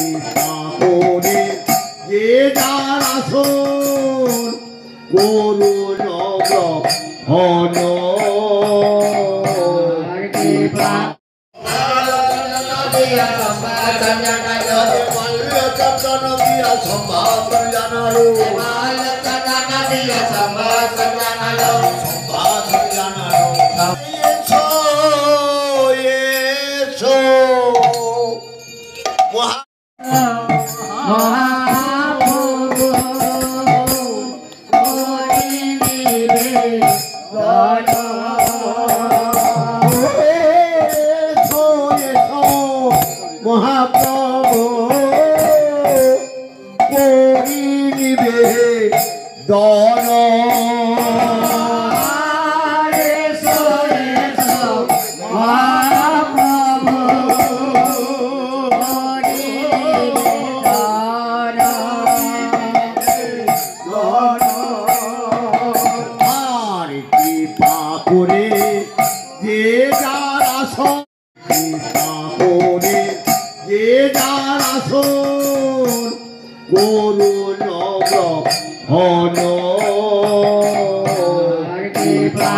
কৃপা করে যে যার আসন করুণ গ্রহণ কৃপা মহাপ্রভু করি নিবে দন কৃপা করে যে যার আসন কৃপা করে যে যার আসন করুণ গ্রহণ কৃপা